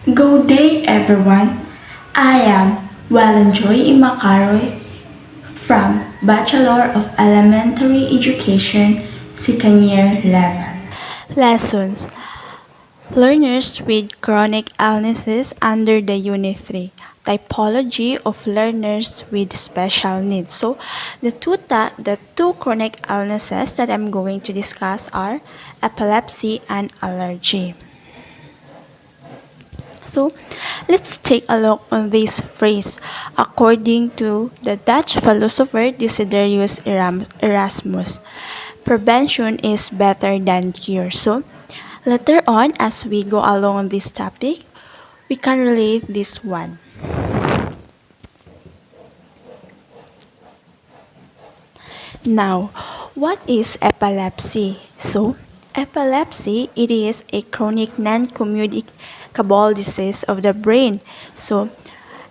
Good day, everyone. I am Walanjoy Imakaroy from Bachelor of Elementary Education, second year level. Lessons. Learners with chronic illnesses under the Unit 3. Typology of learners with special needs. So, the two chronic illnesses that I'm going to discuss are epilepsy and allergy. So, let's take a look on this phrase. According to the Dutch philosopher Desiderius Erasmus, prevention is better than cure. So, later on, as we go along this topic, we can relate this one. Now, what is epilepsy? So, epilepsy, it is a chronic non-communicable disease of the brain. So,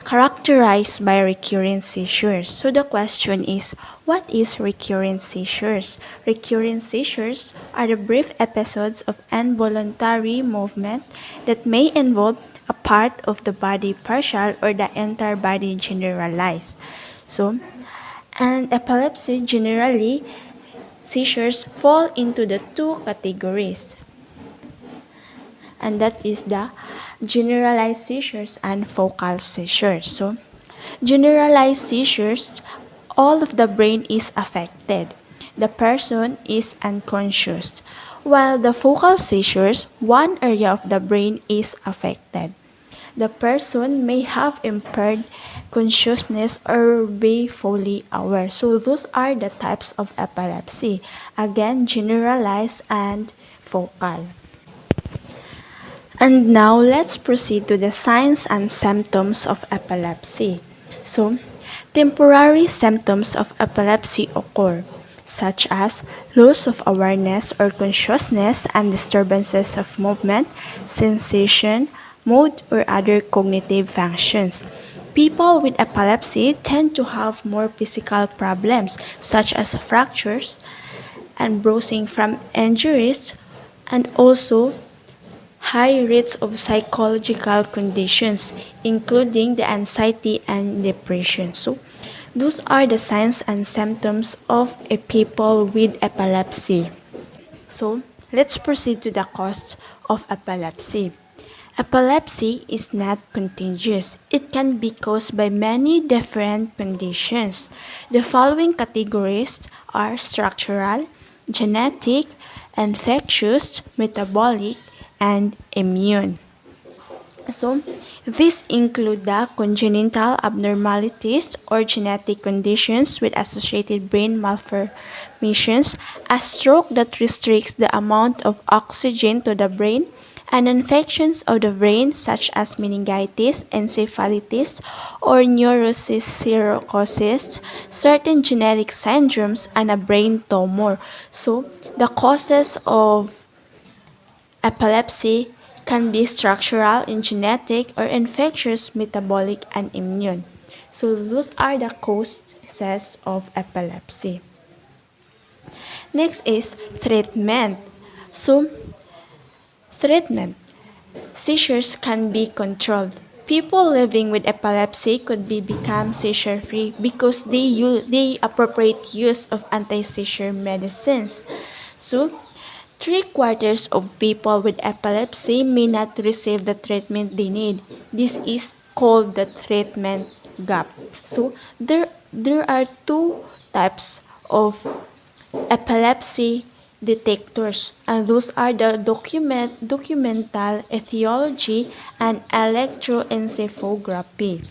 characterized by recurrent seizures. So the question is, what is recurrent seizures? Recurrent seizures are the brief episodes of involuntary movement that may involve a part of the body partial or the entire body generalized. So, and epilepsy generally seizures fall into the two categories, and that is the generalized seizures and focal seizures. So, generalized seizures, all of the brain is affected. The person is unconscious. While the focal seizures, one area of the brain is affected. The person may have impaired consciousness or be fully aware. So those are the types of epilepsy. Again, generalized and focal. And now let's proceed to the signs and symptoms of epilepsy. So, temporary symptoms of epilepsy occur, such as loss of awareness or consciousness and disturbances of movement, sensation, mood, or other cognitive functions. People with epilepsy tend to have more physical problems, such as fractures and bruising from injuries, and also high rates of psychological conditions, including the anxiety and depression. So, those are the signs and symptoms of a people with epilepsy. So, let's proceed to the cause of epilepsy. Epilepsy is not contagious. It can be caused by many different conditions. The following categories are structural, genetic, infectious, metabolic, and immune. So, these include the congenital abnormalities or genetic conditions with associated brain malformations, a stroke that restricts the amount of oxygen to the brain, and infections of the brain such as meningitis, encephalitis, or neurosis, certain genetic syndromes, and a brain tumor. So, the causes of epilepsy can be structural and genetic or infectious, metabolic, and immune. So those are the causes of epilepsy. Next is treatment. So treatment. Seizures can be controlled. People living with epilepsy could become seizure free because they appropriate use of anti-seizure medicines. So three-quarters of people with epilepsy may not receive the treatment they need. This is called the treatment gap. So there are two types of epilepsy detectors, and those are the documental etiology and electroencephalography.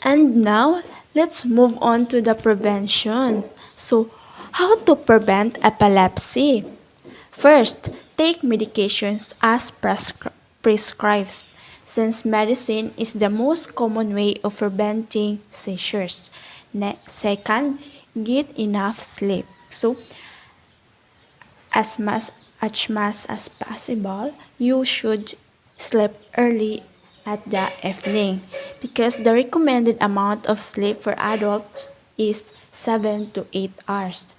And now, let's move on to the prevention. So, how to prevent epilepsy? First, take medications as prescribed, since medicine is the most common way of preventing seizures. Second, get enough sleep. So, as much, as possible, you should sleep early at the evening because the recommended amount of sleep for adults is 7 to 8 hours.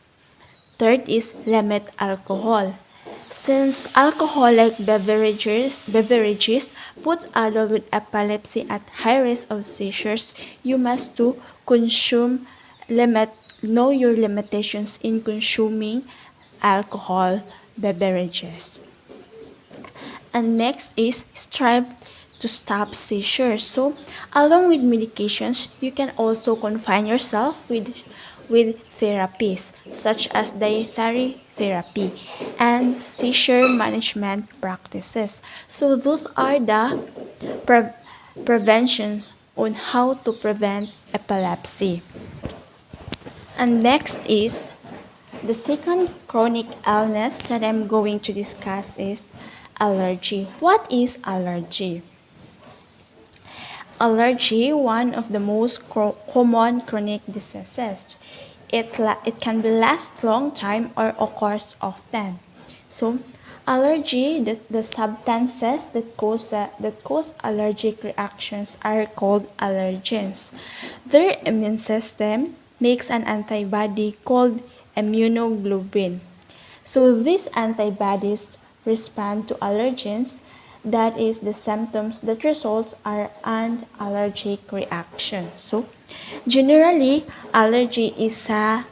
Third is limit alcohol. Since alcoholic beverages put adults with epilepsy at high risk of seizures, you must to consume limit know your limitations in consuming alcohol beverages. And next is strive to stop seizures. So along with medications, you can also confine yourself with therapies such as dietary therapy and seizure management practices. So those are the pre- preventions on how to prevent epilepsy. And next is the second chronic illness that I'm going to discuss is allergy. What is allergy? Allergy, one of the most common chronic diseases. It can be last long time or occurs often. So, allergy, the substances that cause allergic reactions are called allergens. Their immune system makes an antibody called immunoglobulin. So these antibodies respond to allergens, that is the symptoms that results are an allergic reaction. So generally allergy is a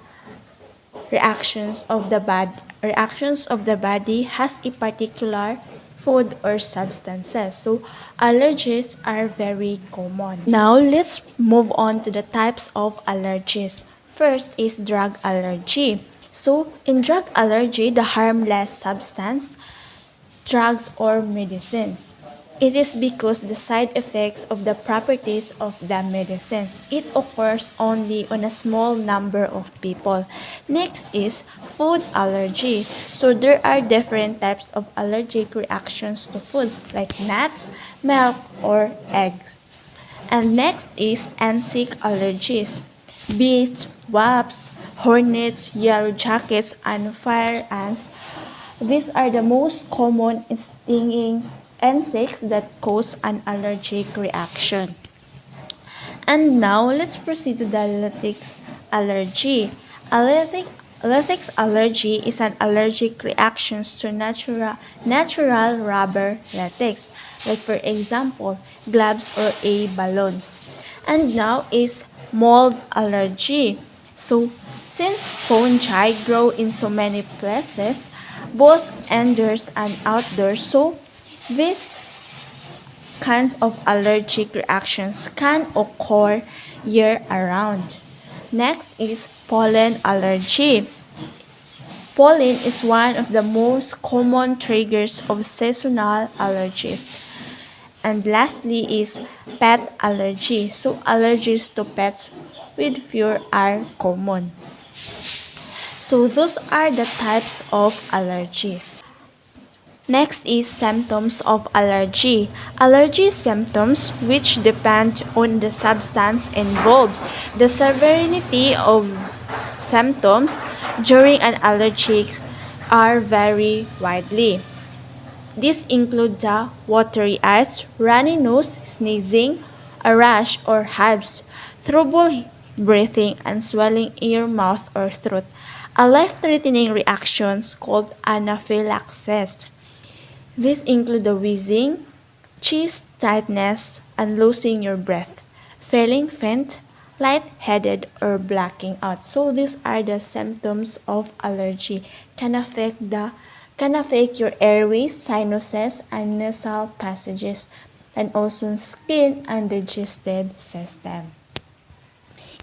reactions of the body has a particular food or substances. So allergies are very common. Now let's move on to the types of allergies. First is drug allergy. So in drug allergy, the harmless substance drugs, or medicines. It is because the side effects of the properties of the medicines. It occurs only on a small number of people. Next is food allergy. So there are different types of allergic reactions to foods like nuts, milk, or eggs. And next is insect allergies. Bees, wasps, hornets, yellow jackets, and fire ants. These are the most common stinging insects that cause an allergic reaction. And now let's proceed to the latex allergy. A latex allergy is an allergic reaction to natural rubber latex, like for example, gloves or a balloons. And now is mold allergy. So since fungi grow in so many places, both indoors and outdoors, so these kinds of allergic reactions can occur year around. Next is pollen allergy. Pollen is one of the most common triggers of seasonal allergies. And lastly is pet allergy. So allergies to pets with fur are common. So those are the types of allergies. Next is symptoms of allergy. Allergy symptoms, which depend on the substance involved. The severity of symptoms during an allergy are very widely. These include the watery eyes, runny nose, sneezing, a rash or hives, trouble breathing, and swelling in your mouth or throat. A life-threatening reactions called anaphylaxis. These include the wheezing, chest tightness, and losing your breath, feeling faint, lightheaded, or blacking out. So these are the symptoms of allergy. Can affect your airways, sinuses, and nasal passages, and also skin and digestive system.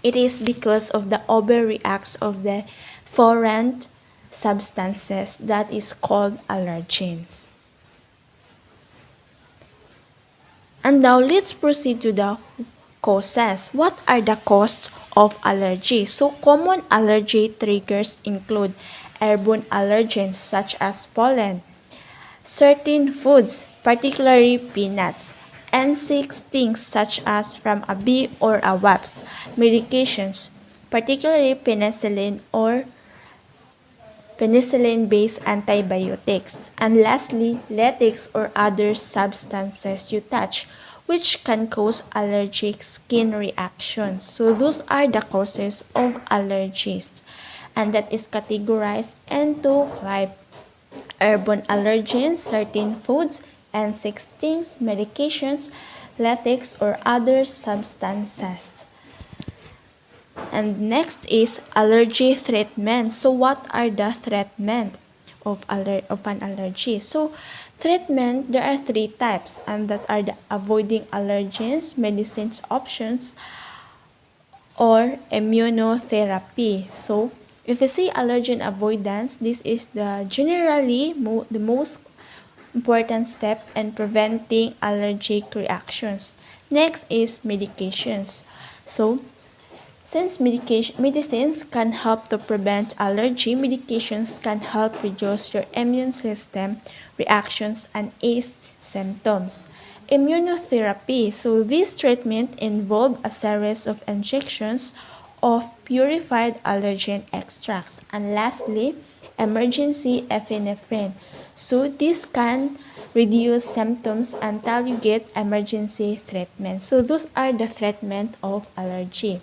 It is because of the overreacts of the foreign substances that is called allergens. And now let's proceed to the causes. What are the causes of allergy? So common allergy triggers include airborne allergens such as pollen, certain foods, particularly peanuts, insect stings such as from a bee or a wasp, medications, particularly penicillin-based antibiotics, and lastly, latex or other substances you touch, which can cause allergic skin reactions. So those are the causes of allergies, and that is categorized into five airborne allergens, certain foods, and 16 medications, latex, or other substances. And next is allergy treatment. So what are the treatment of an allergy? So treatment, there are three types, and that are the avoiding allergens, medicines options, or immunotherapy. So if you say allergen avoidance, this is the generally the most important step in preventing allergic reactions. Next is medications. So since medicines can help to prevent allergy, medications can help reduce your immune system reactions and ease symptoms. Immunotherapy. So this treatment involves a series of injections of purified allergen extracts. And lastly, emergency epinephrine. So this can reduce symptoms until you get emergency treatment. So those are the treatment of allergy.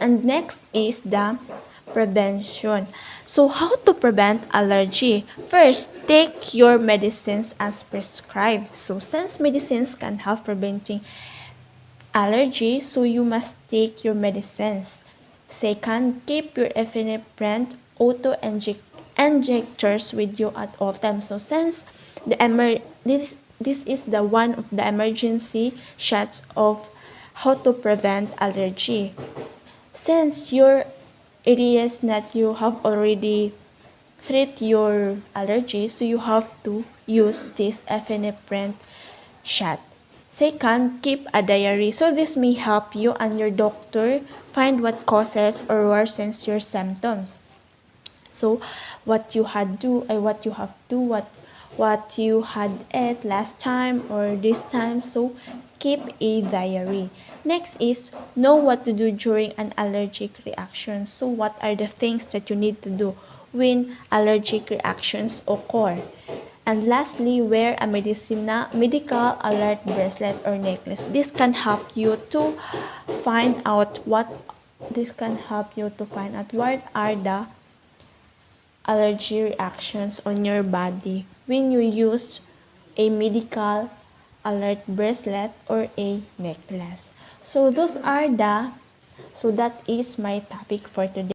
And next is the prevention. So how to prevent allergy? First, take your medicines as prescribed. So since medicines can help preventing allergy, so you must take your medicines. Second, keep your epinephrine injectors with you at all times. So since this is the one of the emergency shots of how to prevent allergy. Since your areas that you have already treat your allergies, so you have to use this epinephrine shot. Second, keep a diary. So this may help you and your doctor find what causes or worsens your symptoms. So what you had what you had ate last time or this time. So keep a diary. Next is know what to do during an allergic reaction. So what are the things that you need to do when allergic reactions occur? And lastly, wear a medical alert bracelet or necklace. This can help you to find out what what are the allergy reactions on your body when you use a medical alert bracelet or a necklace. So that is my topic for today.